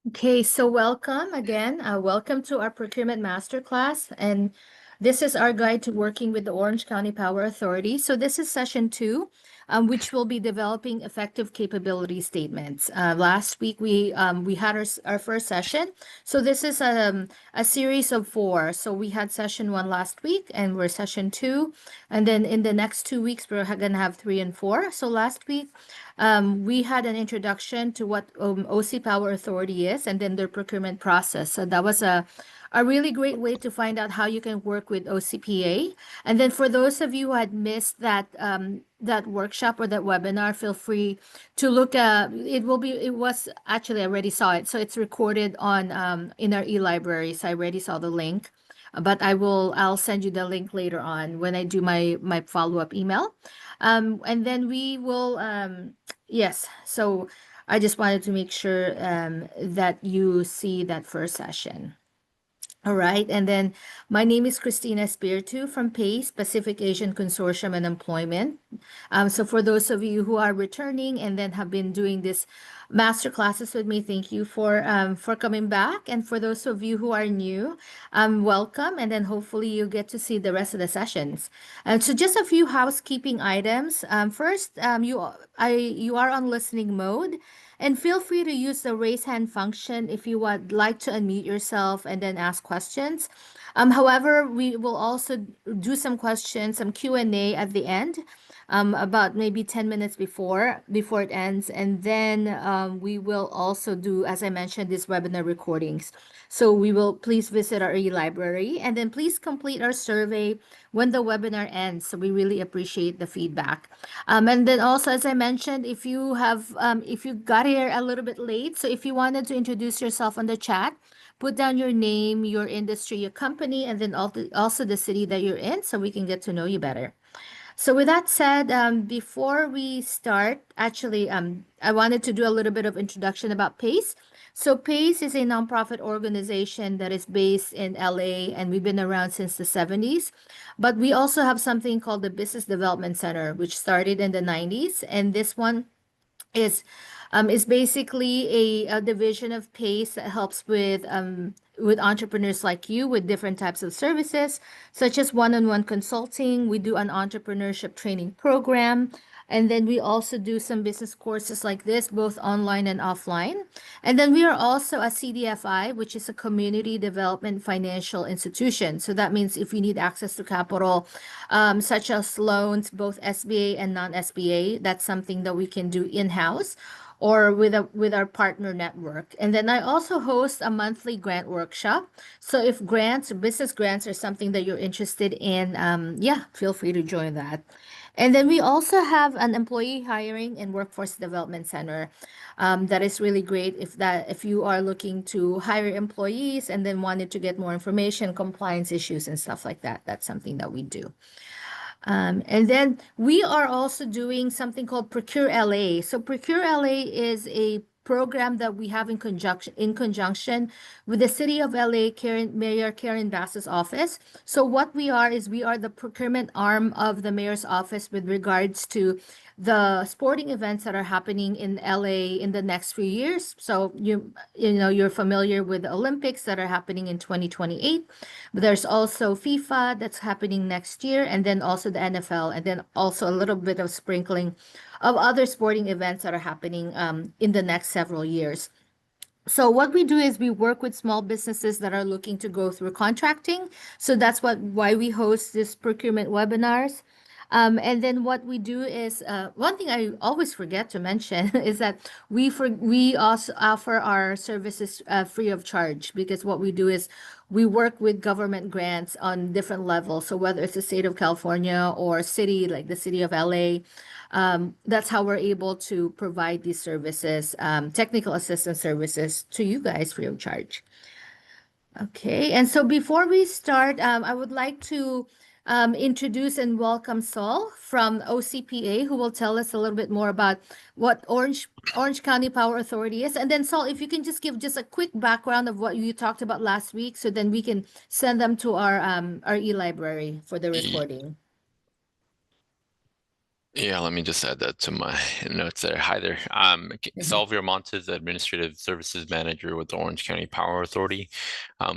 Okay, so welcome again. Welcome to our Procurement Masterclass. And this is our guide to working with the Orange County Power Authority. So this is session two, which will be developing effective capability statements. Last week we had our first session. So this is a series of four. So we had session one last week and we're session two. And then in the next 2 weeks, we're going to have three and four. So last week, we had an introduction to what OC Power Authority is and then their procurement process. So that was a really great way to find out how you can work with OCPA. And then for those of you who had missed that workshop or that webinar, feel free to look at it was actually I already saw it. So it's recorded on in our e-library. So I already saw the link. But I'll send you the link later on when I do my follow-up email. And then we will yes, so I just wanted to make sure that you see that first session. All right, and then my name is Christina Spiritu from PACE, Pacific Asian Consortium and Employment. So for those of you who are returning and then have been doing this master classes with me, thank you for coming back. And for those of you who are new, welcome. And then hopefully you get to see the rest of the sessions. So just a few housekeeping items. First, you are on listening mode. And feel free to use the raise hand function if you would like to unmute yourself and then ask questions. However, we will also do some questions, some Q&A at the end, about maybe 10 minutes before it ends. And then we will also do, as I mentioned, these webinar recordings. So we will please visit our e-library and then please complete our survey when the webinar ends. So we really appreciate the feedback. And then also, as I mentioned, if you got here a little bit late, so if you wanted to introduce yourself on the chat, put down your name, your industry, your company, and then also the city that you're in so we can get to know you better. So with that said, before we start, actually, I wanted to do a little bit of introduction about PACE. So PACE is a nonprofit organization that is based in LA, and we've been around since the 70s. But we also have something called the Business Development Center, which started in the 90s, and this one is basically a division of PACE that helps with entrepreneurs like you with different types of services, such as one-on-one consulting. We do an entrepreneurship training program. And then we also do some business courses like this, both online and offline. And then we are also a CDFI, which is a community development financial institution. So that means if you need access to capital, such as loans, both SBA and non-SBA, that's something that we can do in-house or with our partner network. And then I also host a monthly grant workshop. So if grants, business grants are something that you're interested in, yeah, feel free to join that. And then we also have an employee hiring and workforce development center that is really great if you are looking to hire employees and then wanted to get more information, compliance issues and stuff like that. That's something that we do. And then we are also doing something called ProcureLA. So ProcureLA is a program that we have in conjunction with the City of LA, Mayor Karen Bass's office. So what we are is we are the procurement arm of the mayor's office with regards to the sporting events that are happening in LA in the next few years. So you're familiar with the Olympics that are happening in 2028. But there's also FIFA that's happening next year, and then also the NFL, and then also a little bit of sprinkling of other sporting events that are happening in the next several years. So what we do is we work with small businesses that are looking to go through contracting. So that's why we host this procurement webinars. And then what we do is one thing I always forget to mention is that we also offer our services free of charge, because what we do is we work with government grants on different levels. So whether it's the state of California or city like the city of LA, that's how we're able to provide these services, technical assistance services to you guys free of charge. Okay, and so before we start, I would like to introduce and welcome Saul from OCPA, who will tell us a little bit more about what Orange County Power Authority is. And then Saul, if you can just give just a quick background of what you talked about last week, so then we can send them to our e-library for the recording. Yeah, let me just add that to my notes there. Hi there. Mhm. Salvio Montes, Administrative Services Manager with the Orange County Power Authority.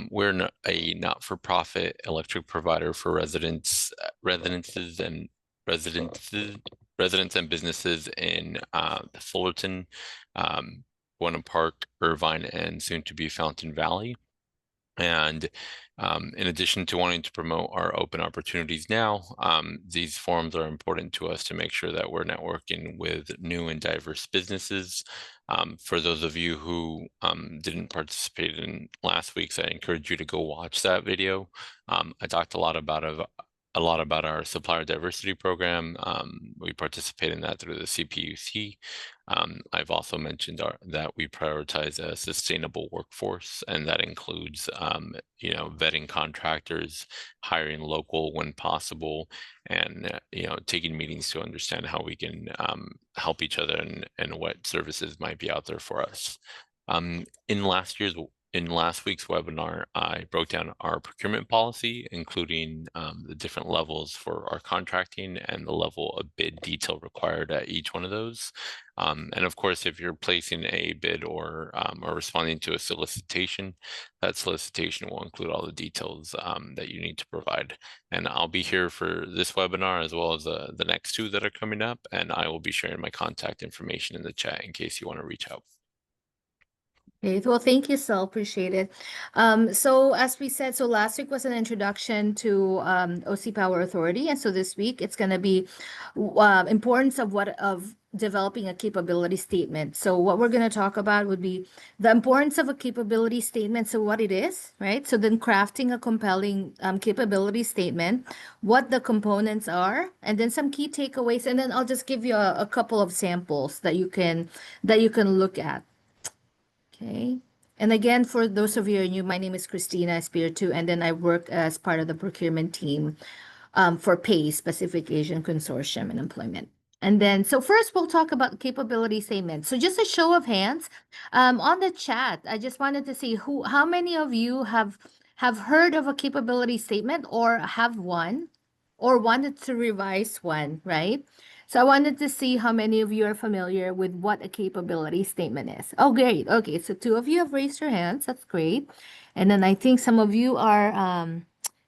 We're a not-for-profit electric provider for residences and residences, residents and businesses in the Fullerton, um, Buena Park, Irvine, and soon to be Fountain Valley. And in addition to wanting to promote our open opportunities now, these forums are important to us to make sure that we're networking with new and diverse businesses. For those of you who didn't participate in last week's, I encourage you to go watch that video. I talked a lot about our supplier diversity program. We participate in that through the CPUC. I've also mentioned that we prioritize a sustainable workforce, and that includes, vetting contractors, hiring local when possible, and taking meetings to understand how we can help each other and what services might be out there for us. Um, in last week's webinar, I broke down our procurement policy, including the different levels for our contracting and the level of bid detail required at each one of those. And of course, if you're placing a bid or responding to a solicitation, that solicitation will include all the details that you need to provide. And I'll be here for this webinar as well as the next two that are coming up, and I will be sharing my contact information in the chat in case you want to reach out. Great. Well, thank you, Sal. Appreciate it. So as we said, so last week was an introduction to OC Power Authority, and so this week it's going to be importance of developing a capability statement. So what we're going to talk about would be the importance of a capability statement. So what it is, right? So then crafting a compelling capability statement, what the components are, and then some key takeaways, and then I'll just give you a couple of samples that you can look at. Okay. And again, for those of you who are new, my name is Christina Espiritu, and then I work as part of the procurement team for PACE, Pacific Asian Consortium and Employment. And then, so first we'll talk about capability statements. So just a show of hands, on the chat, I just wanted to see how many of you have heard of a capability statement or have one or wanted to revise one, right? So I wanted to see how many of you are familiar with what a capability statement is. Oh, great. Okay, so two of you have raised your hands. That's great. And then I think some of you are,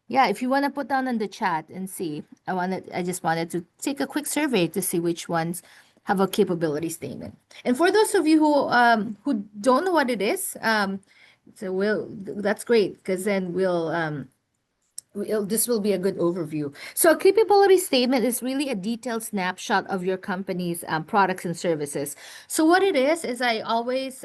yeah, if you want to put down in the chat and see, I just wanted to take a quick survey to see which ones have a capability statement. And for those of you who don't know what it is, so that's great because then this will be a good overview. So, a capability statement is really a detailed snapshot of your company's products and services. So, what it is I always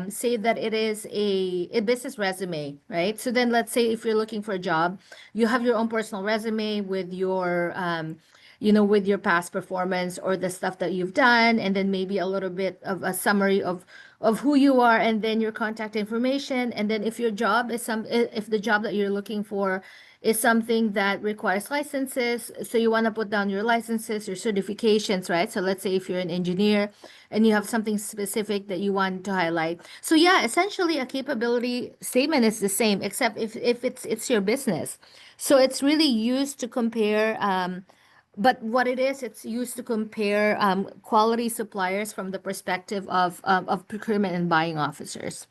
say that it is a business resume, right? So, then let's say if you're looking for a job, you have your own personal resume with with your past performance or the stuff that you've done, and then maybe a little bit of a summary of who you are, and then your contact information, and then if the job that you're looking for is something that requires licenses. So you want to put down your licenses, your certifications, right? So let's say if you're an engineer and you have something specific that you want to highlight. So yeah, essentially a capability statement is the same, except if it's your business. So it's really used to compare but what it is, it's used to compare quality suppliers from the perspective of procurement and buying officers.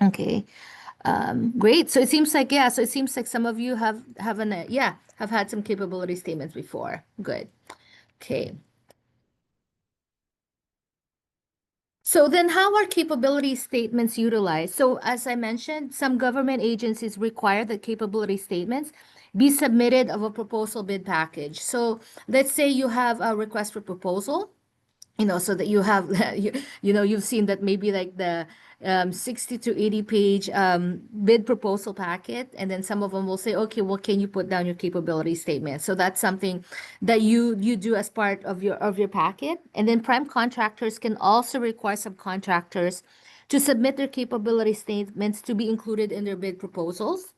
Okay. Great. So it seems like, yeah, so it seems like some of you have had some capability statements before. Good. Okay. So then how are capability statements utilized? So as I mentioned, some government agencies require that capability statements be submitted of a proposal bid package. So let's say you have a request for proposal, so that you have you've seen that maybe like the 60 to 80 page bid proposal packet, and then some of them will say, okay, well, can you put down your capability statement? So that's something that you do as part of your packet. And then prime contractors can also require subcontractors to submit their capability statements to be included in their bid proposals.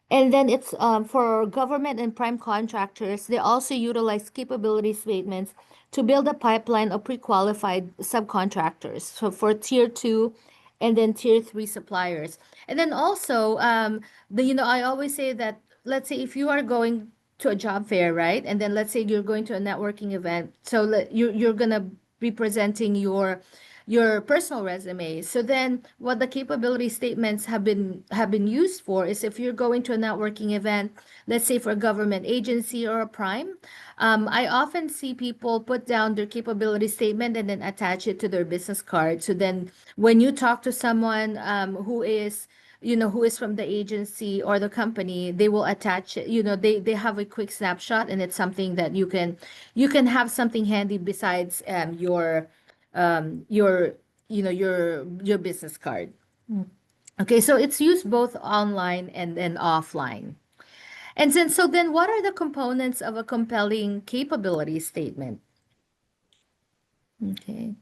And then it's for government and prime contractors, they also utilize capability statements to build a pipeline of pre-qualified subcontractors. So for tier two and then tier three suppliers. And then also, I always say that, let's say if you are going to a job fair, right? And then let's say you're going to a networking event. So you're gonna be presenting your personal resume. So then what the capability statements have been used for is if you're going to a networking event, let's say for a government agency or a prime, I often see people put down their capability statement and then attach it to their business card. So then when you talk to someone who is from the agency or the company, they will attach it. They have a quick snapshot, and it's something that you can have something handy besides your your business card. Okay, so it's used both online and offline. And then what are the components of a compelling capability statement? Okay.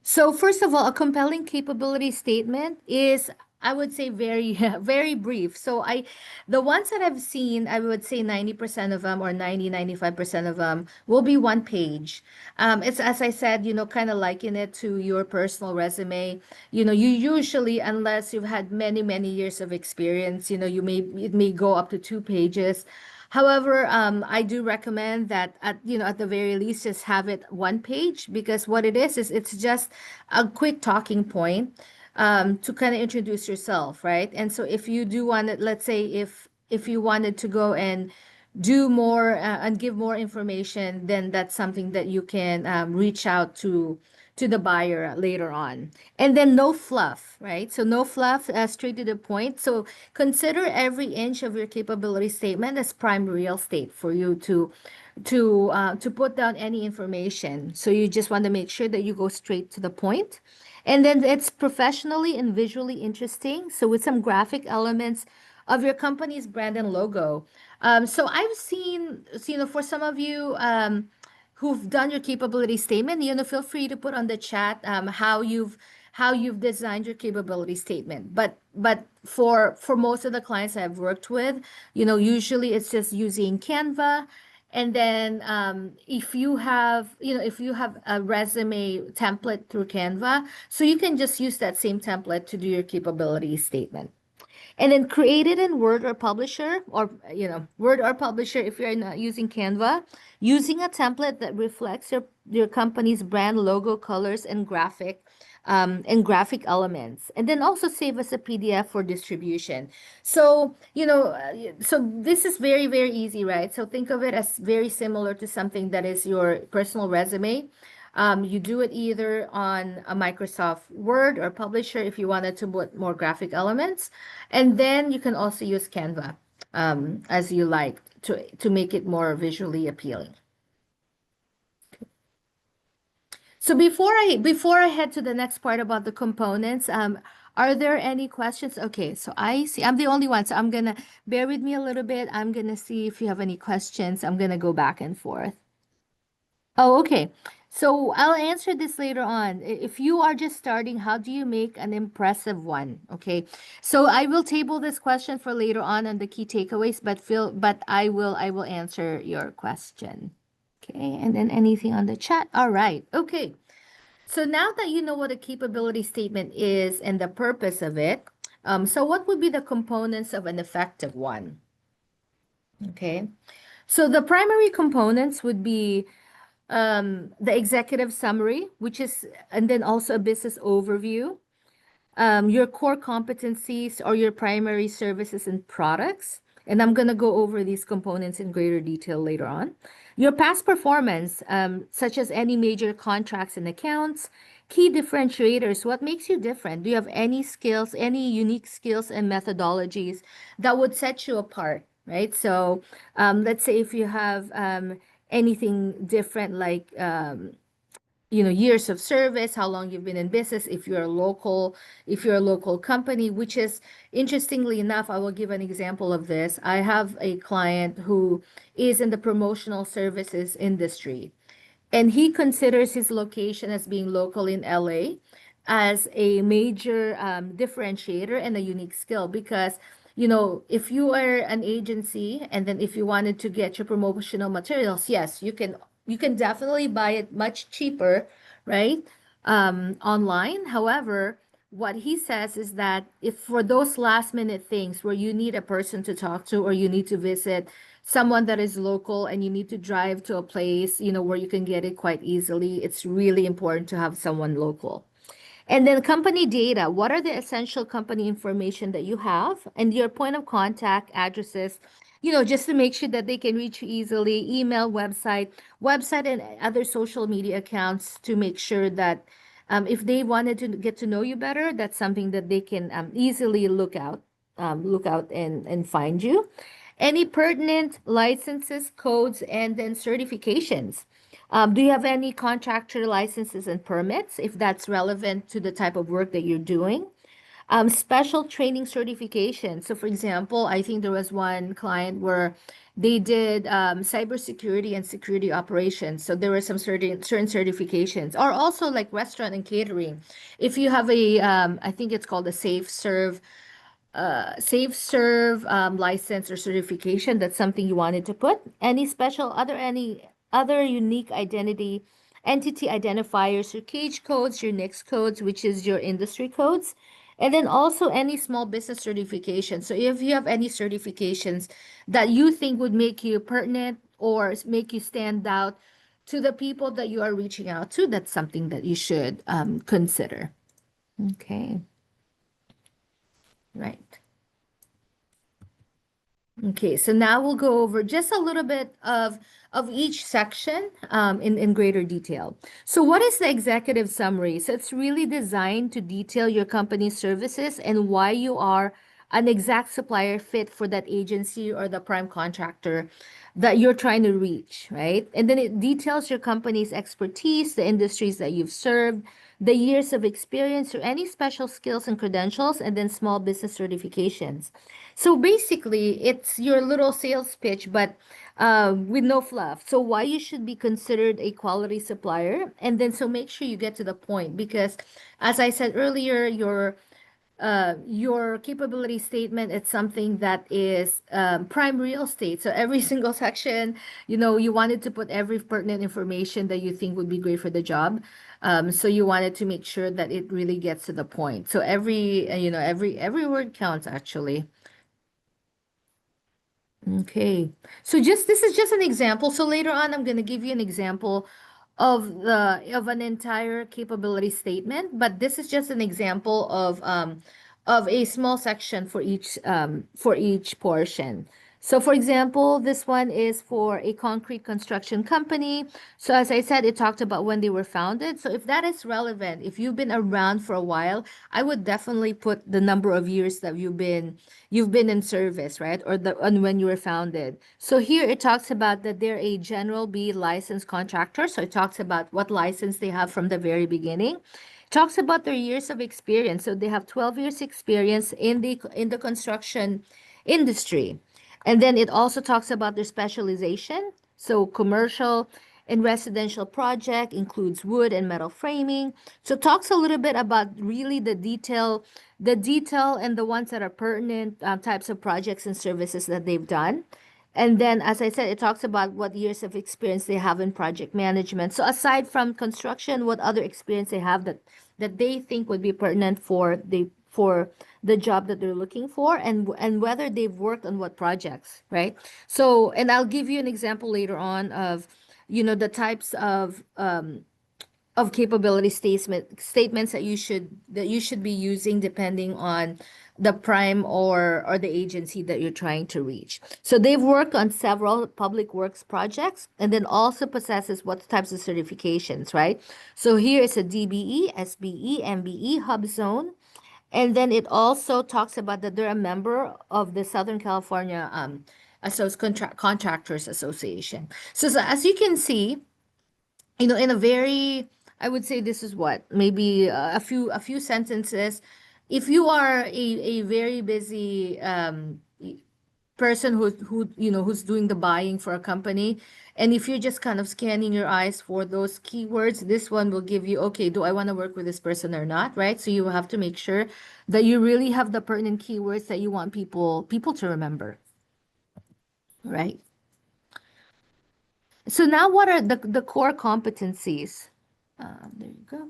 So first of all, a compelling capability statement is, I would say, very, very brief. The ones that I've seen, I would say 90% of them, or 95% of them will be one page. It's, as I said, kind of liken it to your personal resume. You usually, unless you've had many, many years of experience, it may go up to 2 pages. However, I do recommend that at the very least, just have it one page, because what it is it's just a quick talking point, to kind of introduce yourself, right? And so if you do want to, let's say if you wanted to go and do more, and give more information, then that's something that you can reach out to the buyer later on. And then no fluff, right? So no fluff, straight to the point. So consider every inch of your capability statement as prime real estate for you to put down any information. So you just want to make sure that you go straight to the point. And then it's professionally and visually interesting. So with some graphic elements of your company's brand and logo. So I've seen, for some of you who've done your capability statement, feel free to put on the chat how you've designed your capability statement. But for most of the clients I've worked with, usually it's just using Canva. And then if you have a resume template through Canva, so you can just use that same template to do your capability statement. And then create it in Word or Publisher, or Word or Publisher if you're not using Canva, using a template that reflects your company's brand, logo, colors, and graphic elements. And then also save as a PDF for distribution. So this is very, very easy, right? So think of it as very similar to something that is your personal resume. You do it either on a Microsoft Word or Publisher if you wanted to put more graphic elements. And then you can also use Canva, as you like, to make it more visually appealing. So before I head to the next part about the components, are there any questions? Okay, so I see I'm the only one, so I'm gonna bear with me a little bit. I'm gonna see if you have any questions. I'm gonna go back and forth. Oh, okay. So I'll answer this later on. If you are just starting, how do you make an impressive one? Okay. So I will table this question for later on the key takeaways, but I will answer your question. Okay. And then anything on the chat? All right. Okay. So now that you know what a capability statement is and the purpose of it, so what would be the components of an effective one? Okay. So the primary components would be the executive summary, and then also a business overview, your core competencies or your primary services and products. And I'm going to go over these components in greater detail later on. Your past performance, such as any major contracts and accounts, key differentiators, what makes you different? Do you have any skills, any unique skills and methodologies that would set you apart, right? So let's say if you have anything different, like years of service, how long you've been in business, if you're a local company, which is, interestingly enough, I will give an example of this. I have a client who is in the promotional services industry, and he considers his location as being local in LA as a major differentiator and a unique skill, because if you are an agency and then if you wanted to get your promotional materials, yes, you can definitely buy it much cheaper, right? Online. However, what he says is that if for those last minute things where you need a person to talk to or you need to visit someone that is local and you need to drive to a place, where you can get it quite easily, it's really important to have someone local. And then company data. What are the essential company information that you have and your point of contact addresses, just to make sure that they can reach you easily, email, website and other social media accounts to make sure that if they wanted to get to know you better, that's something that they can easily look out and find you. Any pertinent licenses, codes, and then certifications. Do you have any contractor licenses and permits if that's relevant to the type of work that you're doing? Special training certification. So, for example, I think there was one client where they did cybersecurity and security operations. So there were some certain certifications, or also like restaurant and catering. If you have I think it's called a safe serve license or certification, that's something you wanted to put. Any other unique entity identifiers, your cage codes, your NICS codes, which is your industry codes, and then also any small business certification. So if you have any certifications that you think would make you pertinent or make you stand out to the people that you are reaching out to, that's something that you should consider. Okay, right. Okay, so now we'll go over just a little bit of each section in greater detail. So what is the executive summary? So it's really designed to detail your company's services and why you are an exact supplier fit for that agency or the prime contractor that you're trying to reach, right? And then it details your company's expertise, the industries that you've served, the years of experience, or any special skills and credentials, and then small business certifications. So basically, it's your little sales pitch, but with no fluff. So why you should be considered a quality supplier, and then so make sure you get to the point because, as I said earlier, your capability statement, it's something that is prime real estate. So every single section, you wanted to put every pertinent information that you think would be great for the job. So you wanted to make sure that it really gets to the point. So every word counts actually. Okay. So just this is just an example. So later on, I'm going to give you an example of an entire capability statement, but this is just an example of a small section for each portion. So for example, this one is for a concrete construction company. So as I said, it talked about when they were founded. So if that is relevant, if you've been around for a while, I would definitely put the number of years that you've been in service, right? Or and when you were founded. So here it talks about that they're a General B licensed contractor. So it talks about what license they have from the very beginning. Talks about their years of experience. So they have 12 years experience in the construction industry. And then it also talks about their specialization. So commercial and residential project includes wood and metal framing. So it talks a little bit about really the detail and the ones that are pertinent types of projects and services that they've done. And then, as I said, it talks about what years of experience they have in project management. So aside from construction, what other experience they have that they think would be pertinent for the job that they're looking for, and whether they've worked on what projects, right? So, and I'll give you an example later on of the types of capability statements that you should be using depending on the prime or the agency that you're trying to reach. So they've worked on several public works projects and then also possesses what types of certifications, right? So here is a DBE, SBE, MBE, Hub Zone. And then it also talks about that they're a member of the Southern California Contractors Association. So as you can see, in a very, I would say this is what, maybe a few sentences. If you are a very busy person who's doing the buying for a company, and if you're just kind of scanning your eyes for those keywords, this one will give you, okay, do I want to work with this person or not, right? So you have to make sure that you really have the pertinent keywords that you want people to remember, right? So now what are the core competencies? There you go.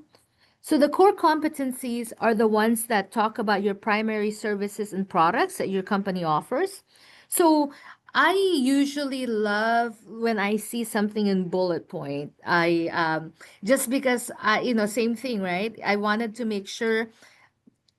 So the core competencies are the ones that talk about your primary services and products that your company offers. So I usually love when I see something in bullet point. I just because same thing, right? I wanted to make sure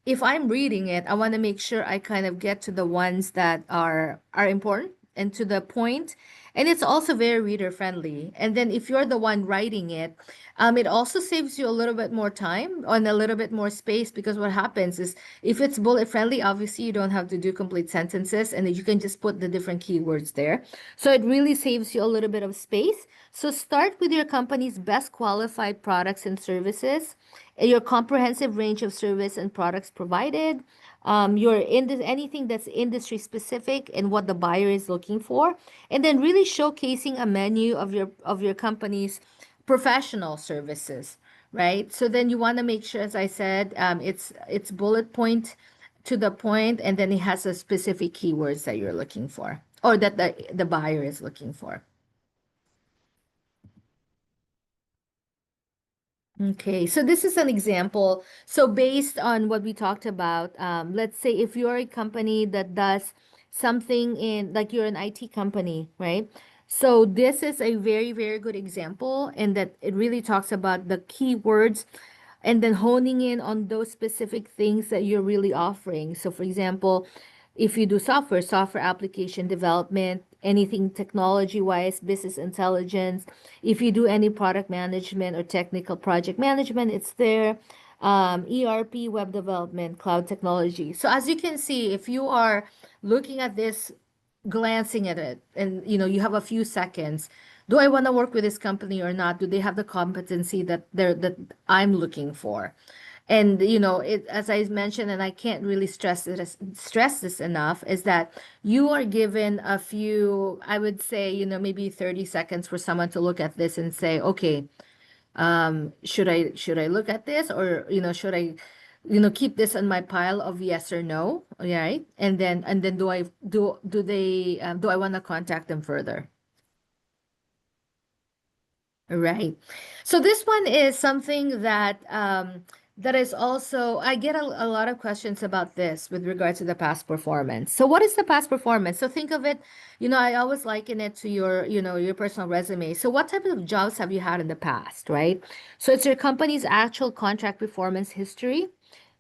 if I'm reading it, I want to make sure I kind of get to the ones that are important and to the point. And it's also very reader friendly. And then if you're the one writing it, it also saves you a little bit more time and a little bit more space because what happens is if it's bullet friendly, obviously you don't have to do complete sentences and then you can just put the different keywords there. So it really saves you a little bit of space. So start with your company's best qualified products and services, your comprehensive range of service and products provided, your anything that's industry specific and what the buyer is looking for, and then really showcasing a menu of your company's professional services, right? So then you want to make sure, as I said, it's bullet point to the point, and then it has a specific keywords that you're looking for or that the buyer is looking for. Okay, so this is an example. So based on what we talked about, let's say if you're a company that does something in, like you're an IT company, right? So this is a very, very good example, and that it really talks about the keywords and then honing in on those specific things that you're really offering. So, for example, if you do software application development, anything technology wise, business intelligence, if you do any product management or technical project management, it's there. ERP, web development, cloud technology. So, as you can see, if you are looking at this, glancing at it, and you have a few seconds, do I want to work with this company or not? Do they have the competency that I'm looking for? And it, as I mentioned, and I can't really stress this enough, is that you are given a few, I would say, maybe 30 seconds for someone to look at this and say, okay, should I look at this, or should I keep this on my pile of yes or no, right? And then do I want to contact them further? Right. So this one is something that is also, I get a lot of questions about this with regards to the past performance. So what is the past performance? So think of it, I always liken it to your personal resume. So what type of jobs have you had in the past, right? So it's your company's actual contract performance history.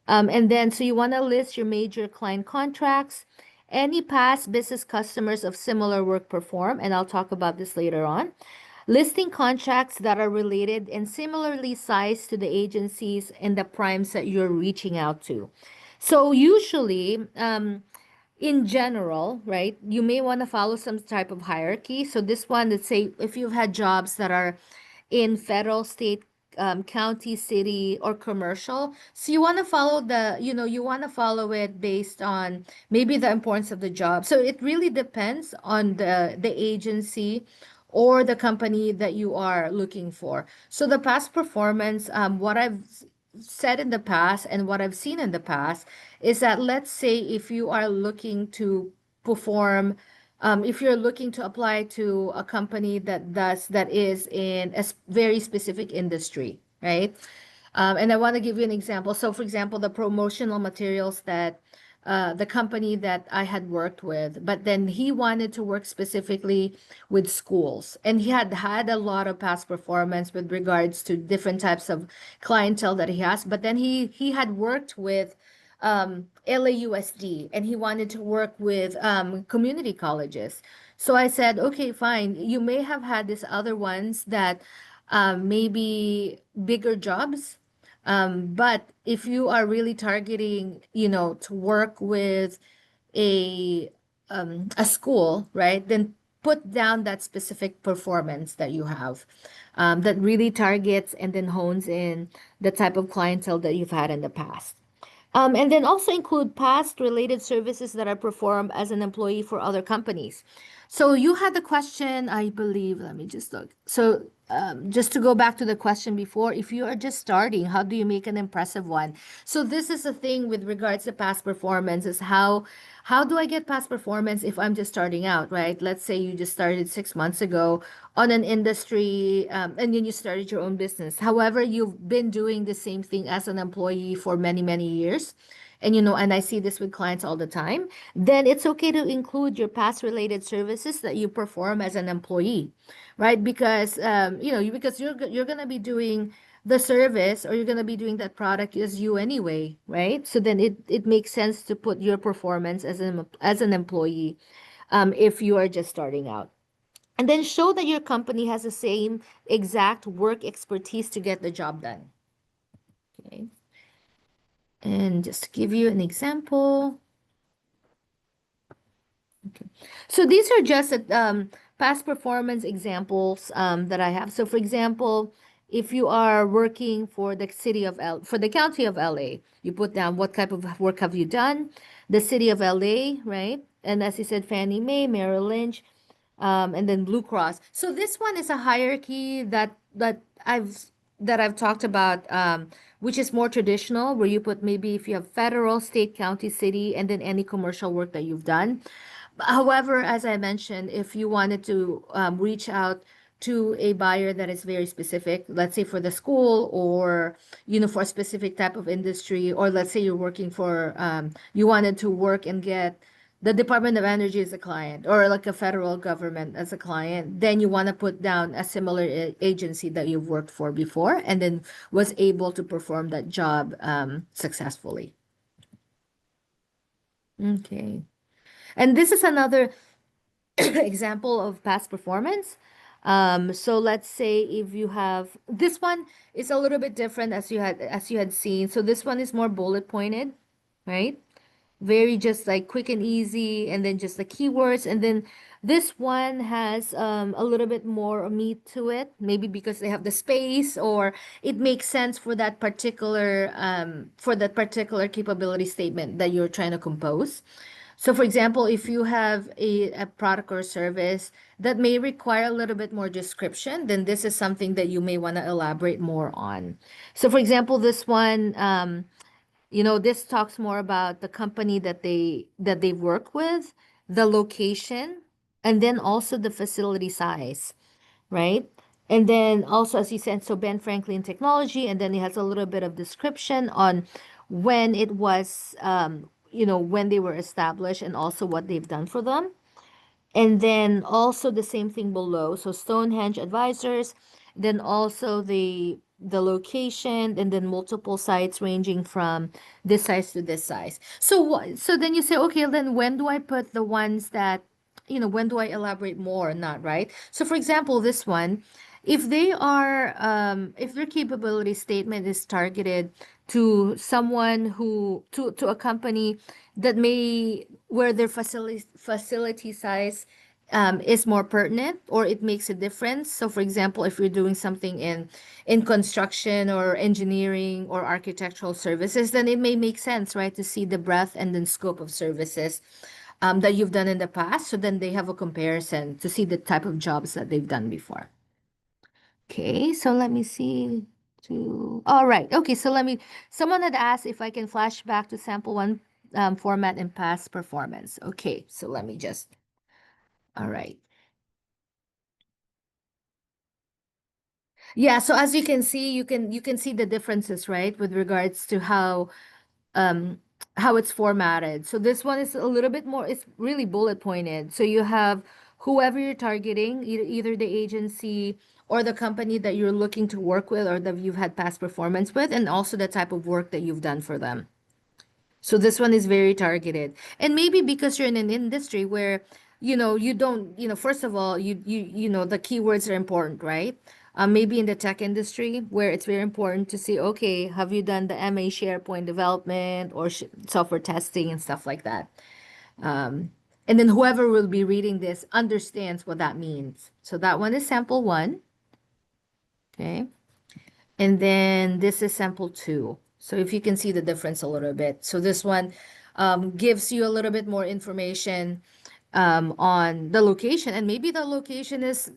And then so you want to list your major client contracts, any past business customers of similar work performed, and I'll talk about this later on. Listing contracts that are related and similarly sized to the agencies and the primes that you're reaching out to. So usually, in general, right, you may want to follow some type of hierarchy. So this one, let's say if you've had jobs that are in federal, state, county, city, or commercial. So you want to follow you want to follow it based on maybe the importance of the job. So it really depends on the agency or the company that you are looking for. So the past performance, what I've said in the past and what I've seen in the past is that, let's say if you are looking to perform, if you're looking to apply to a company that is in a very specific industry, right? And I want to give you an example. So, for example, the promotional materials that the company that I had worked with, but then he wanted to work specifically with schools, and he had a lot of past performance with regards to different types of clientele that he has. But then he had worked with LAUSD, and he wanted to work with community colleges. So I said, okay, fine. You may have had these other ones that maybe bigger jobs, but if you are really targeting, to work with a school, right? Then put down that specific performance that you have, that really targets and then hones in the type of clientele that you've had in the past. And then also include past related services that are performed as an employee for other companies. So you had the question, I believe, let me just look. So just to go back to the question before, if you are just starting, how do you make an impressive one? So this is the thing with regards to past performance, is how do I get past performance if I'm just starting out, right? Let's say you just started 6 months ago on an industry, and then you started your own business. However, you've been doing the same thing as an employee for many, many years. and and I see this with clients all the time, then it's okay to include your past related services that you perform as an employee, right? Because because you're gonna be doing the service, or you're gonna be doing that product as you anyway, right? So then it makes sense to put your performance as an employee, if you are just starting out. And then show that your company has the same exact work expertise to get the job done. Okay. And just to give you an example. Okay. So these are just past performance examples that I have. So for example, if you are working for the for the county of LA, you put down what type of work have you done, the city of LA, right? And as you said, Fannie Mae, Merrill Lynch, and then Blue Cross. So this one is a hierarchy that I've talked about, which is more traditional, where you put maybe if you have federal, state, county, city, and then any commercial work that you've done. However, as I mentioned, if you wanted to reach out to a buyer that is very specific, let's say for the school, or for a specific type of industry, or let's say you're working for you wanted to work and get the Department of Energy as a client, or like a federal government as a client, then you want to put down a similar agency that you've worked for before and then was able to perform that job successfully. Okay. And this is another example of past performance. So let's say if you have this one is a little bit different, as you had seen. So this one is more bullet pointed, right? Very just like quick and easy, and then just the keywords. And then this one has a little bit more meat to it, maybe because they have the space, or it makes sense for that particular capability statement that you're trying to compose. So, for example, if you have a product or service that may require a little bit more description, then this is something that you may want to elaborate more on. So, for example, this one, this talks more about the company that they work with, the location, and then also the facility size, right? And then also, as you said, so Ben Franklin Technology, and then it has a little bit of description on when it was, when they were established, and also what they've done for them. And then also the same thing below. So Stonehenge Advisors, then also the location, and then multiple sites ranging from this size to this size. So so then you say, okay, then when do I put the ones that, when do I elaborate more or not, right? So for example, this one, if their capability statement is targeted to someone to a company that may where their facility size is more pertinent, or it makes a difference. So for example, if you're doing something in construction or engineering or architectural services, then it may make sense, right, to see the breadth and then scope of services that you've done in the past. So then they have a comparison to see the type of jobs that they've done before. Okay, so let me see. All right. Okay, so someone had asked if I can flash back to sample one format and past performance. Okay, so let me just, all right. Yeah, so as you can see, you can see the differences, right, with regards to um how it's formatted. So this one is a little bit more, it's really bullet pointed. So you have whoever you're targeting, either the agency or the company that you're looking to work with, or that you've had past performance with, and also the type of work that you've done for them. So this one is very targeted. And maybe because you're in an industry where, you don't, first of all, the keywords are important, right? Maybe in the tech industry where it's very important to see, okay, have you done the MA SharePoint development or software testing and stuff like that? And then whoever will be reading this understands what that means. So that one is sample one. Okay. And then this is sample two. So if you can see the difference a little bit. So this one gives you a little bit more information on the location. And maybe the location is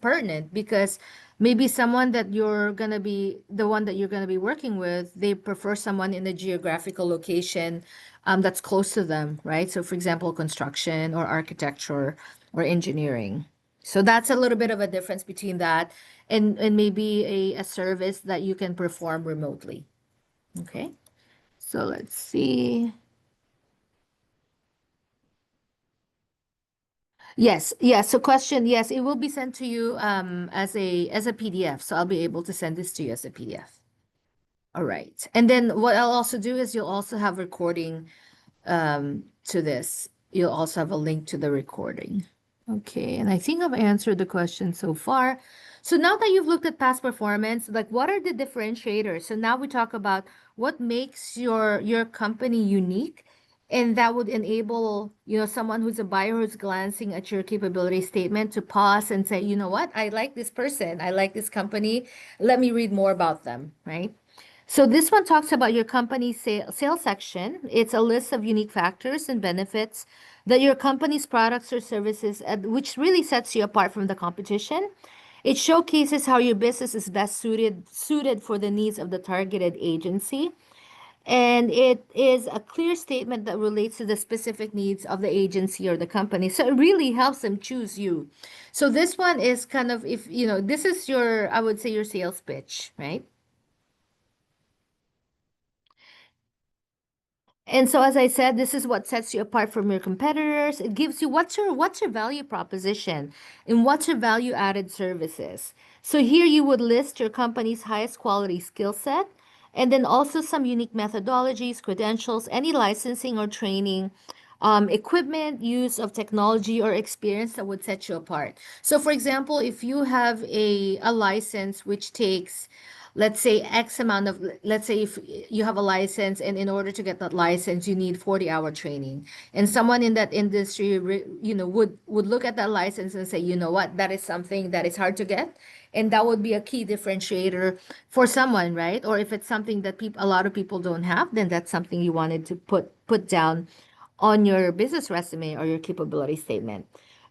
pertinent, because maybe someone that you're going to be, the one that you're going to be working with, they prefer someone in a geographical location that's close to them, right? So for example, construction or architecture or engineering. So that's a little bit of a difference between that and maybe a service that you can perform remotely. Okay. So let's see. Yes, yes. So question, yes, it will be sent to you as a PDF. So I'll be able to send this to you as a PDF. All right. And then what I'll also do is you'll also have recording to this. You'll also have a link to the recording. Okay, and I think I've answered the question so far. So now that you've looked at past performance, like what are the differentiators? So now we talk about what makes your company unique, and that would enable, someone who's a buyer who's glancing at your capability statement to pause and say, you know what, I like this person, I like this company. Let me read more about them, right? So this one talks about your company's sales section. It's a list of unique factors and benefits that your company's products or services, which really sets you apart from the competition. It showcases how your business is best suited for the needs of the targeted agency. And it is a clear statement that relates to the specific needs of the agency or the company. So it really helps them choose you. So this one is kind of, if, this is your, I would say, your sales pitch, right? And so, as I said, this is what sets you apart from your competitors. It gives you what's your value proposition and what's your value added services. So here you would list your company's highest quality skill set, and then also some unique methodologies, credentials, any licensing or training, equipment, use of technology or experience that would set you apart. So, for example, if you have a license which takes, let's say, X amount of, let's say if you have a license and in order to get that license you need 40-hour training, and someone in that industry would look at that license and say, you know what, that is something that is hard to get, and that would be a key differentiator for someone, right? Or if it's something that a lot of people don't have, then that's something you wanted to put down on your business resume or your capability statement.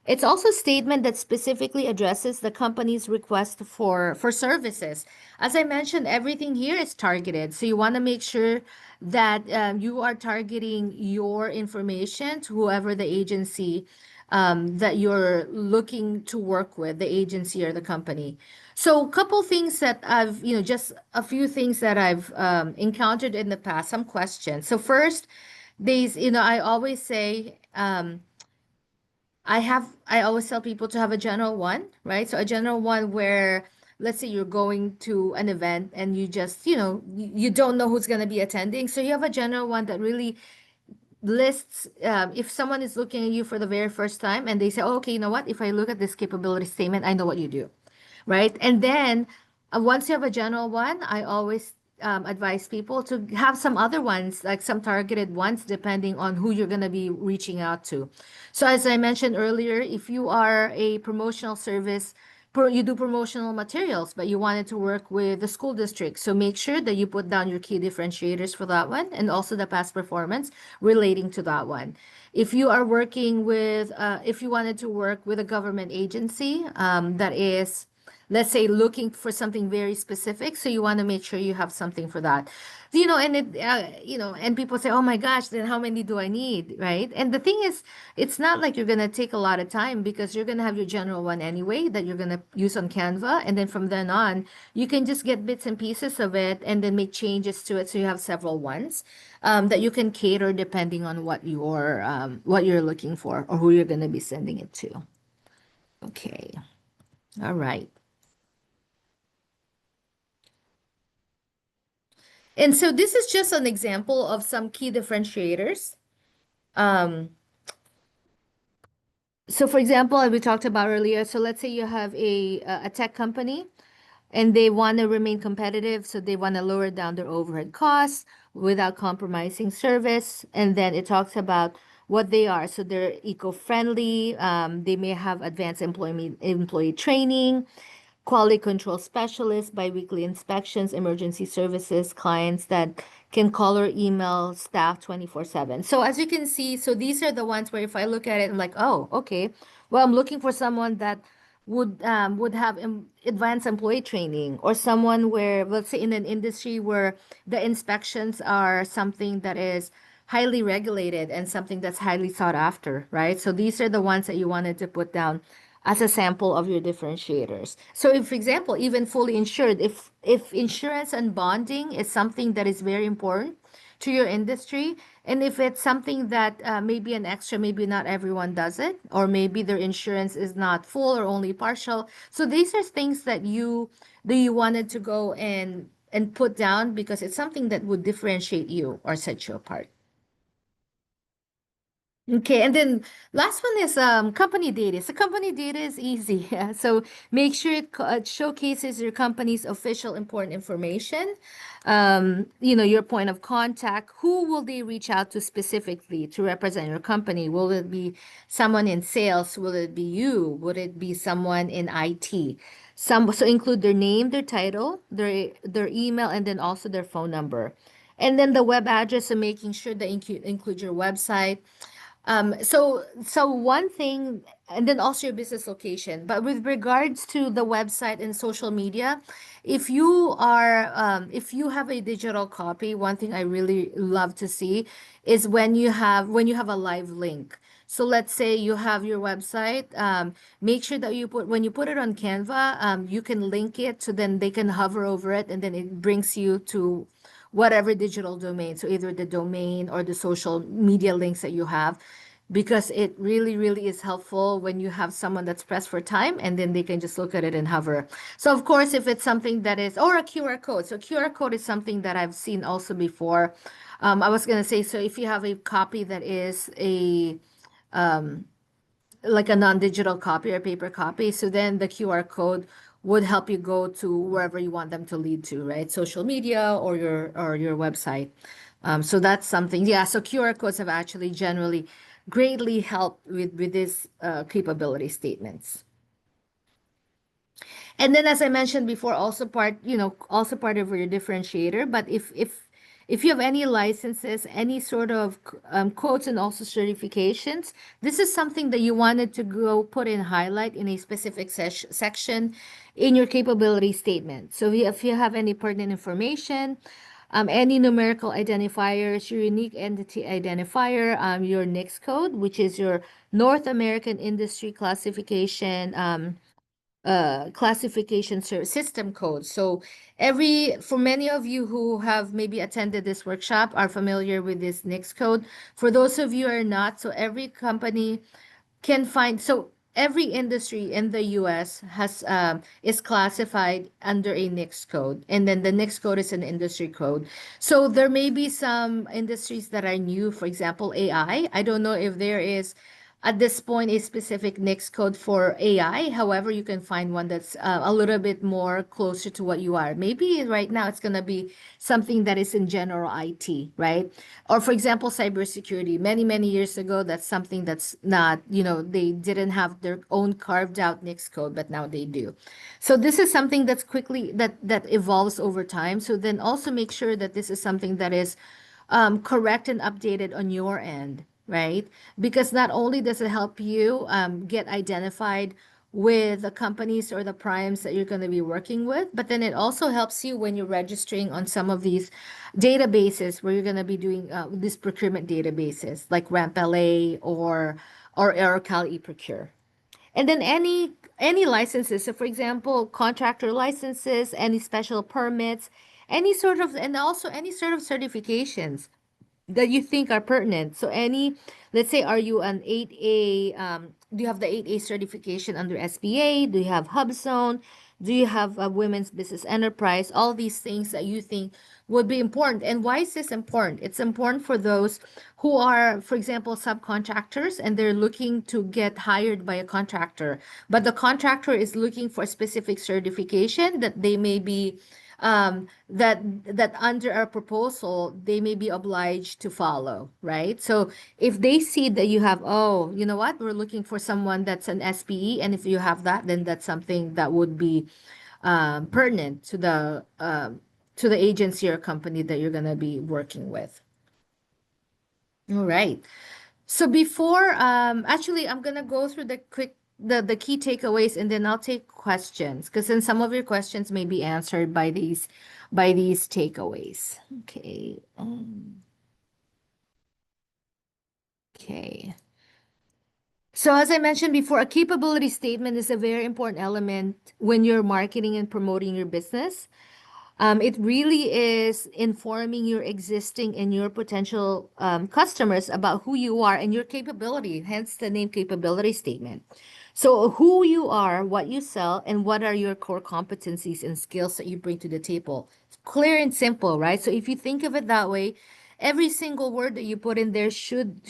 It's also a statement that specifically addresses the company's request for services. As I mentioned, everything here is targeted. So you want to make sure that you are targeting your information to whoever the agency that you're looking to work with, the agency or the company. So a couple things that just a few things that I've encountered in the past, some questions. So first, I always say, I always tell people to have a general one, right? So a general one where, let's say you're going to an event and you just, you don't know who's going to be attending. So you have a general one that really lists, if someone is looking at you for the very first time and they say, oh, okay, you know what? If I look at this capability statement, I know what you do, right? And then once you have a general one, I always advise people to have some other ones, like some targeted ones, depending on who you're going to be reaching out to. So, as I mentioned earlier, if you are a promotional service, you do promotional materials, but you wanted to work with the school district. So make sure that you put down your key differentiators for that one and also the past performance relating to that one. If you are working with, if you wanted to work with a government agency that is, let's say, looking for something very specific, so you want to make sure you have something for that, and and people say, oh my gosh, then how many do I need, right? And the thing is, it's not like you're going to take a lot of time because you're going to have your general one anyway that you're going to use on Canva, and then from then on you can just get bits and pieces of it and then make changes to it, so you have several ones that you can cater depending on what you're looking for or who you're going to be sending it to. Okay. All right. And so this is just an example of some key differentiators. Um, so for example, as we talked about earlier, so let's say you have a tech company and they want to remain competitive, so they want to lower down their overhead costs without compromising service. And then it talks about what they are. So they're eco-friendly, they may have advanced employee training, quality control specialists, biweekly inspections, emergency services, clients that can call or email staff 24/7. So as you can see, so these are the ones where if I look at it, I'm like, oh, okay. Well, I'm looking for someone that would have advanced employee training, or someone where, let's say, in an industry where the inspections are something that is highly regulated and something that's highly sought after, right? So these are the ones that you wanted to put down as a sample of your differentiators. So if, for example, even fully insured, if insurance and bonding is something that is very important to your industry. And if it's something that maybe an extra, maybe not everyone does it, or maybe their insurance is not full or only partial. So these are things that you wanted to go and put down because it's something that would differentiate you or set you apart. Okay, and then last one is company data. So company data is easy. Yeah. So make sure it showcases your company's official important information. Your point of contact. Who will they reach out to specifically to represent your company? Will it be someone in sales? Will it be you? Would it be someone in IT? So include their name, their title, their email, and then also their phone number. And then the web address, so making sure that include your website. So one thing, and then also your business location. But with regards to the website and social media, if you have a digital copy, one thing I really love to see is when you have a live link. So let's say you have your website, make sure that when you put it on Canva, you can link it so then they can hover over it and then it brings you to whatever digital domain. So either the domain or the social media links that you have, because it really, really is helpful when you have someone that's pressed for time and then they can just look at it and hover. So of course, if it's something that is, or a QR code. So QR code is something that I've seen also before. I was going to say, so if you have a copy that is like a non-digital copy or paper copy. So then the QR code would help you go to wherever you want them to lead to, right? Social media or your website. So that's something. Yeah. So QR codes have actually generally greatly helped with these capability statements. And then, as I mentioned before, also part of your differentiator. But if you have any licenses, any sort of codes and also certifications, this is something that you wanted to go put in highlight in a specific section in your capability statement. So if you have any pertinent information, any numerical identifiers, your unique entity identifier, your NICS code, which is your North American Industry classification system code. So for many of you who have maybe attended this workshop are familiar with this NICS code. For those of you who are not, so every company can find, so every industry in the US is classified under a NICS code, and then the NICS code is an industry code. So there may be some industries that are new, for example AI. I don't know if there is at this point a specific NICS code for AI. However, you can find one that's a little bit more closer to what you are. Maybe right now it's going to be something that is in general IT, right? Or for example, cybersecurity. Many, many years ago, that's something that's not, they didn't have their own carved out NICS code, but now they do. So this is something that's that evolves over time. So then also make sure that this is something that is correct and updated on your end, right? Because not only does it help you get identified with the companies or the primes that you're going to be working with, but then it also helps you when you're registering on some of these databases where you're going to be doing these procurement databases like RampLA or Cal eProcure. And then any licenses. So for example, contractor licenses, any special permits, and also any sort of certifications that you think are pertinent. So let's say, are you an 8A, do you have the 8A certification under SBA? Do you have HubZone? Do you have a women's business enterprise? All these things that you think would be important. And why is this important? It's important for those who are, for example, subcontractors and they're looking to get hired by a contractor, but the contractor is looking for a specific certification that they may be that under our proposal they may be obliged to follow, right? So if they see that you have, oh, you know what, we're looking for someone that's an SPE, and if you have that, then that's something that would be pertinent to the agency or company that you're going to be working with. All right. So before, actually, I'm gonna go through the key takeaways, and then I'll take questions because then some of your questions may be answered by these takeaways. Okay. Okay. So as I mentioned before, a capability statement is a very important element when you're marketing and promoting your business. It really is informing your existing and your potential customers about who you are and your capability, hence the name capability statement. So, who you are, what you sell, and what are your core competencies and skills that you bring to the table. Clear and simple, right? So, if you think of it that way, every single word that you put in there should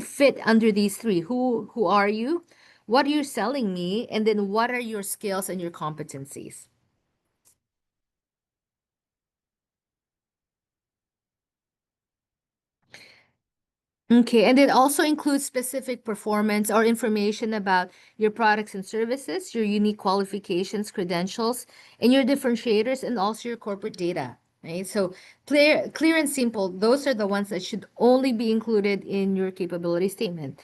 fit under these three. Who are you? What are you selling me? And then what are your skills and your competencies? Okay, and it also includes specific performance or information about your products and services, your unique qualifications, credentials, and your differentiators, and also your corporate data, right? So clear and simple. Those are the ones that should only be included in your capability statement.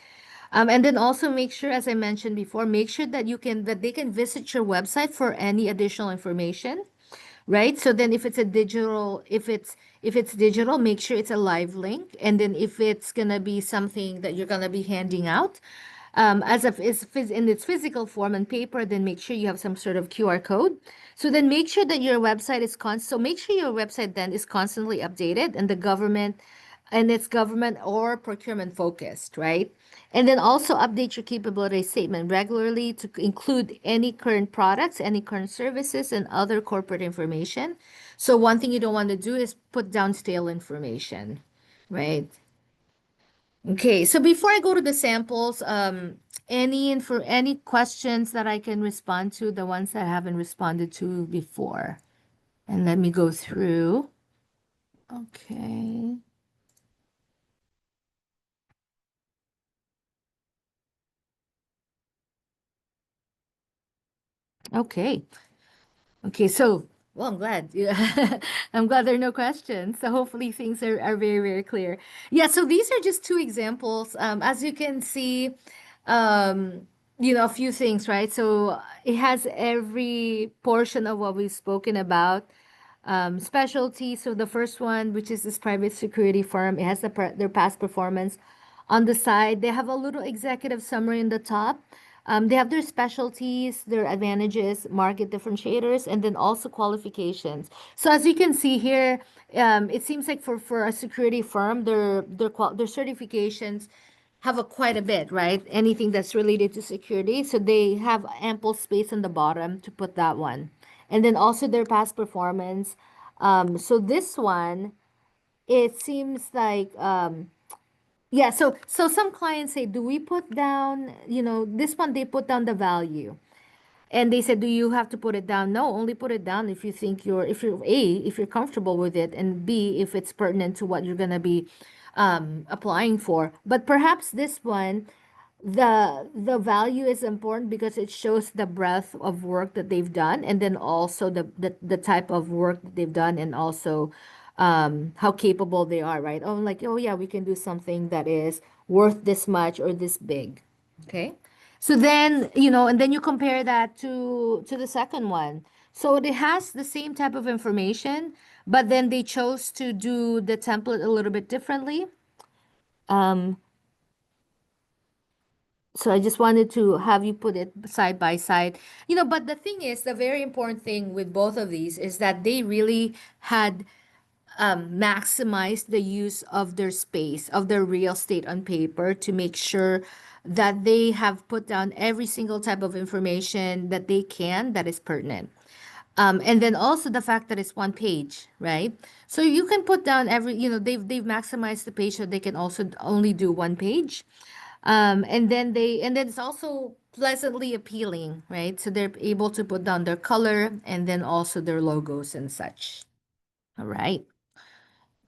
And then also make sure, as I mentioned before, make sure that that they can visit your website for any additional information, right? So then if it's digital, make sure it's a live link. And then if it's gonna be something that you're gonna be handing out, as if in its physical form and paper, then make sure you have some sort of QR code. So then make sure that your website is so make sure your website then is constantly updated and it's government or procurement focused, right? And then also update your capability statement regularly to include any current products, any current services, and other corporate information. So one thing you don't want to do is put down stale information, right? Okay, so before I go to the samples, any questions that I can respond to, the ones that I haven't responded to before, and let me go through. Okay. Okay. Okay, so well, I'm glad. Yeah. I'm glad there are no questions. So hopefully things are very, very clear. Yeah, so these are just two examples. As you can see, um, a few things, right? So it has every portion of what we've spoken about. Specialty. So the first one, which is this private security firm, it has their past performance on the side. They have a little executive summary in the top. They have their specialties, their advantages, market differentiators, and then also qualifications. So as you can see here, it seems like for a security firm, their certifications have a quite a bit, right? Anything that's related to security. So they have ample space on the bottom to put that one. And then also their past performance. So this one, it seems like yeah, so some clients say, do we put down, this one they put down the value. And they said, do you have to put it down? No, only put it down if you think if you're comfortable with it, and B, if it's pertinent to what you're going to be applying for. But perhaps this one, the value is important because it shows the breadth of work that they've done, and then also the type of work that they've done, and also how capable they are, right? Oh, like, oh yeah, we can do something that is worth this much or this big. Okay. So then, and then you compare that to the second one. So it has the same type of information, but then they chose to do the template a little bit differently. Um, so I just wanted to have you put it side by side. But the thing is, the very important thing with both of these is that they really had maximized the use of their space, of their real estate on paper to make sure that they have put down every single type of information that they can that is pertinent. And then also the fact that it's one page, right? So you can put down they've maximized the page so they can also only do one page. And then it's also pleasantly appealing, right? So they're able to put down their color and then also their logos and such. All right.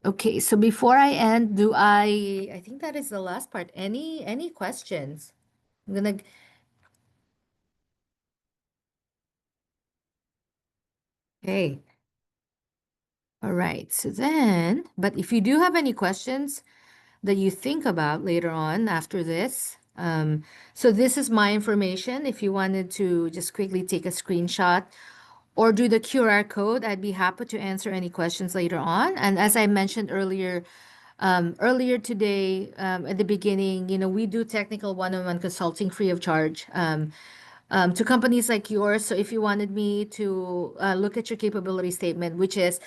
Okay, so before I end, I think that is the last part. Any questions? I'm gonna Okay. All right. So then, but if you do have any questions that you think about later on after this, so this is my information. If you wanted to just quickly take a screenshot or do the QR code, I'd be happy to answer any questions later on. And as I mentioned earlier today, at the beginning, we do technical one-on-one consulting free of charge. to companies like yours. So if you wanted me to look at your capability statement, which is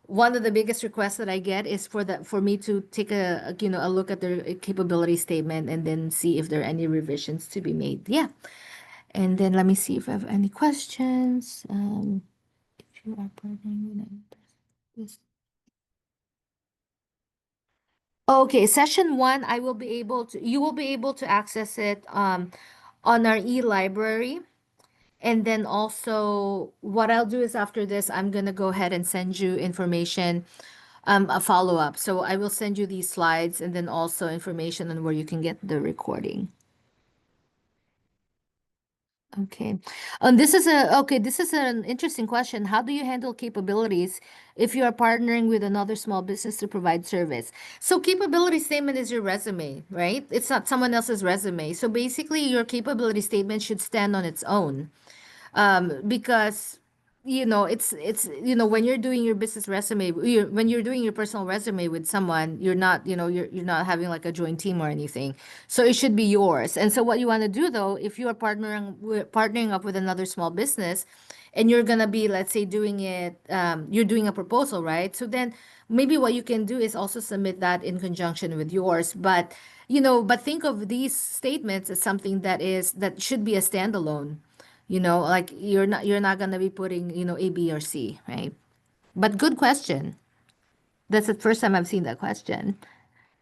one of the biggest requests that I get is for me to take a look at their capability statement and then see if there are any revisions to be made. Yeah. And then let me see if I have any questions. If you are partnering with this. Okay, session one, you will be able to access it on our e-library. And then also, what I'll do is after this, I'm gonna go ahead and send you information, a follow-up. So I will send you these slides and then also information on where you can get the recording. Okay. This is an interesting question. How do you handle capabilities if you are partnering with another small business to provide service? So capability statement is your resume, right? It's not someone else's resume. So basically your capability statement should stand on its own, because when you're doing your business resume, when you're doing your personal resume with someone, you're not having like a joint team or anything, so it should be yours. And so what you want to do though, if you are partnering up with another small business and you're gonna be, let's say, doing it, you're doing a proposal, right? So then maybe what you can do is also submit that in conjunction with yours, but think of these statements as something that should be a standalone. Like you're not gonna be putting, A, B, or C, right? But good question. That's the first time I've seen that question.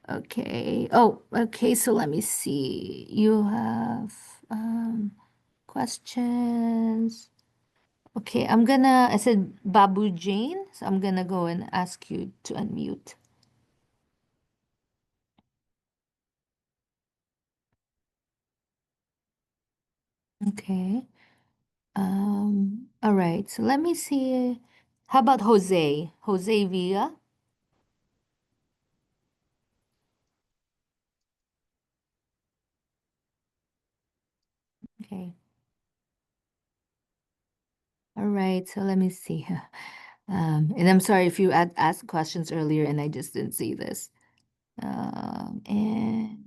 Okay. Oh, okay. So let me see. You have questions. Okay, I said Babu Jane, so I'm gonna go and ask you to unmute. Okay. All right. So let me see. How about Jose? Jose Villa? Okay. All right, so let me see. And I'm sorry if you asked questions earlier and I just didn't see this. And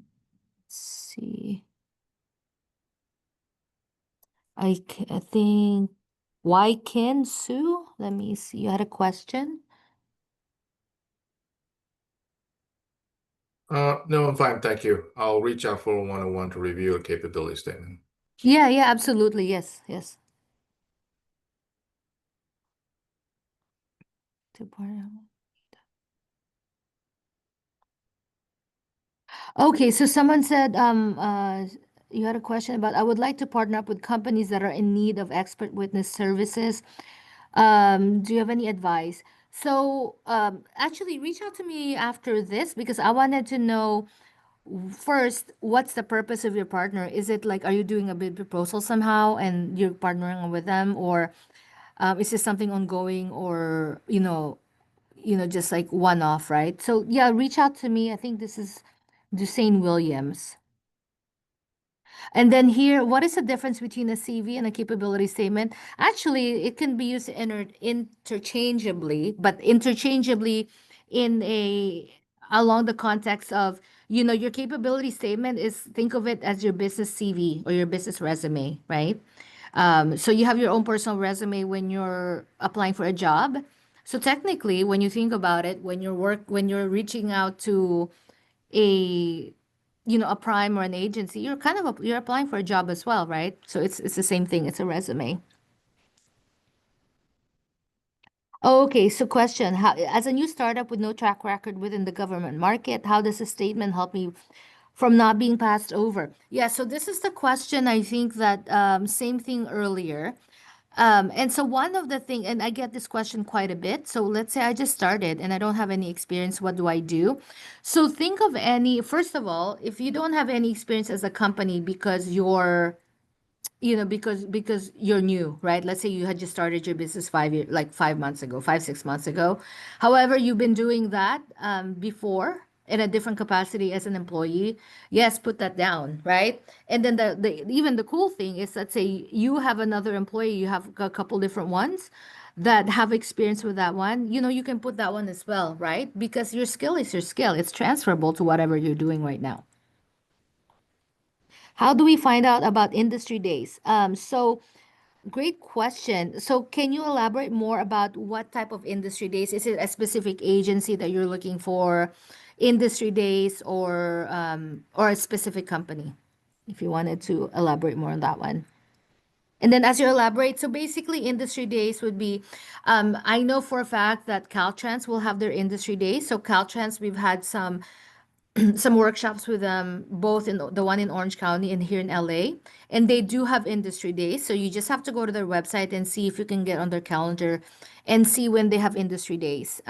let's see. I think, why can Sue? Let me see. You had a question? No, I'm fine, thank you. I'll reach out for a one-on-one to review a capability statement. Yeah, yeah, absolutely. Yes, yes. To partner. Okay, so someone said, you had a question about, I would like to partner up with companies that are in need of expert witness services. Do you have any advice? So, actually, reach out to me after this because I wanted to know first, what's the purpose of your partner? Is it like, are you doing a bid proposal somehow and you're partnering with them, or is this something ongoing, or just like one off, right? So, yeah, reach out to me. I think this is Dusain Williams. And then here, what is the difference between a CV and a capability statement? Actually, it can be used interchangeably, but interchangeably in a along the context of, your capability statement is, think of it as your business CV or your business resume, right? So you have your own personal resume when you're applying for a job. So technically, when you think about it, when you're reaching out to a a prime or an agency, you're applying for a job as well, right? So it's the same thing. It's a resume. Okay, so question, as a new startup with no track record within the government market, how does a statement help me from not being passed over? Yeah, so this is the question. I think that same thing earlier. And so one of the thing, and I get this question quite a bit. So let's say I just started and I don't have any experience. What do I do? So think of first of all, if you don't have any experience as a company because because you're new, right? Let's say you had just started your business 5 months ago, 5, 6 months ago. However, you've been doing that before in a different capacity as an employee. Yes, put that down, right? And then even the cool thing is, let's say you have another employee, you have a couple different ones that have experience with that one. You can put that one as well, right? Because your skill is your skill. It's transferable to whatever you're doing right now. How do we find out about industry days? So great question. So can you elaborate more about what type of industry days? Is it a specific agency that you're looking for, industry days, or a specific company? If you wanted to elaborate more on that one. And then as you elaborate, so basically industry days would be, I know for a fact that Caltrans will have their industry days. So Caltrans, we've had some workshops with them, both in the one in Orange County and here in LA. And they do have industry days. So you just have to go to their website and see if you can get on their calendar and see when they have industry days.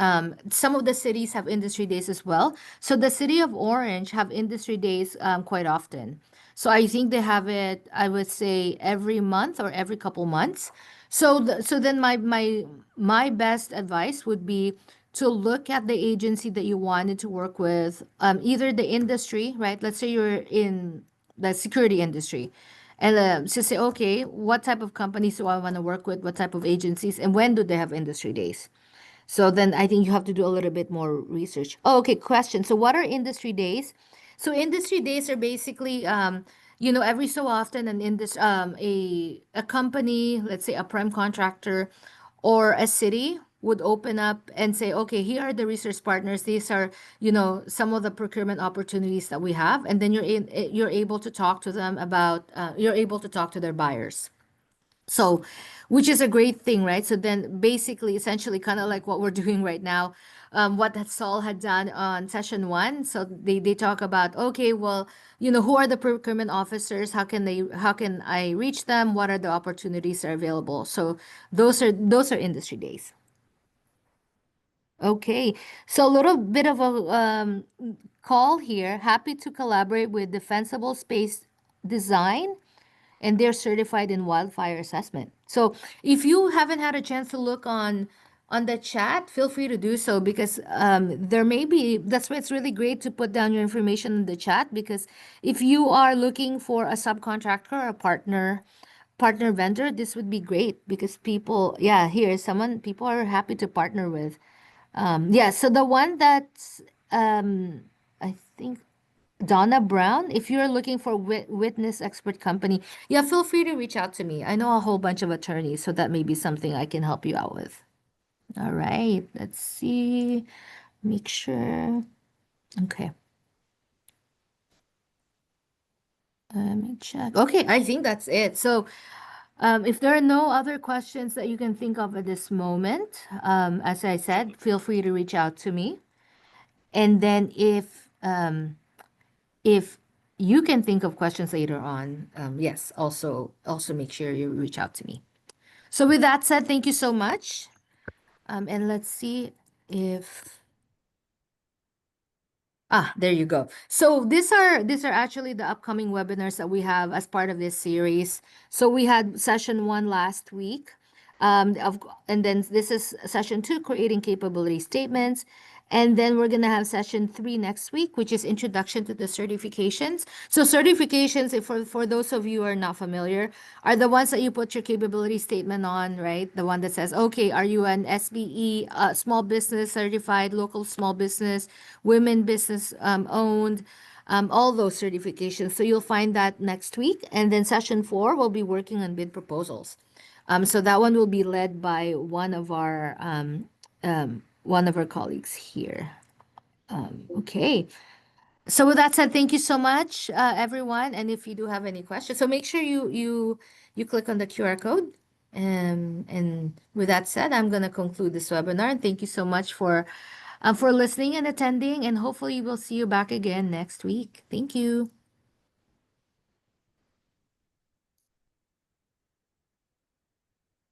Some of the cities have industry days as well. So the city of Orange have industry days quite often. So I think they have it, I would say, every month or every couple months. So then my best advice would be to look at the agency that you wanted to work with, either the industry, right? Let's say you're in the security industry, and to say, okay, what type of companies do I want to work with? What type of agencies, and when do they have industry days? So then I think you have to do a little bit more research. Oh, okay, question. So what are industry days? So industry days are basically, every so often a company, let's say a prime contractor or a city would open up and say, okay, here are the research partners. These are, some of the procurement opportunities that we have. And then you're able to talk to them about, you're able to talk to their buyers. So, which is a great thing, right? So then basically, essentially, kind of like what we're doing right now, what that Saul had done on session one. So they talk about, okay, well, who are the procurement officers? How can I reach them? What are the opportunities that are available? So those are industry days. Okay, so a little bit of a call here. Happy to collaborate with Defensible Space Design, and they're certified in wildfire assessment. So if you haven't had a chance to look on the chat, feel free to do so because there may be, that's why it's really great to put down your information in the chat, because if you are looking for a subcontractor or a partner vendor, this would be great because people, yeah, here's someone people are happy to partner with. Yeah, so the one that's I think Donna Brown, if you're looking for witness expert company, yeah, feel free to reach out to me. I know a whole bunch of attorneys, so that may be something I can help you out with. All right, let's see. Make sure. Okay. Let me check. Okay, I think that's it. So, if there are no other questions that you can think of at this moment, as I said, feel free to reach out to me. And then if you can think of questions later on, yes, also make sure you reach out to me. So with that said, thank you so much. And let's see if there you go. So these are actually the upcoming webinars that we have as part of this series. So we had session one last week. And then this is session two, creating capability statements. And then we're gonna have session three next week, which is introduction to the certifications. So certifications, if for those of you who are not familiar, are the ones that you put your capability statement on, right? The one that says, okay, are you an SBE, small business certified, local small business, women business owned, all those certifications. So you'll find that next week. And then session four, we'll be working on bid proposals. So that one will be led by one of our colleagues here. Okay. So with that said, thank you so much, everyone. And if you do have any questions, so make sure you click on the QR code. And with that said, I'm going to conclude this webinar. And thank you so much for listening and attending. And hopefully we'll see you back again next week. Thank you.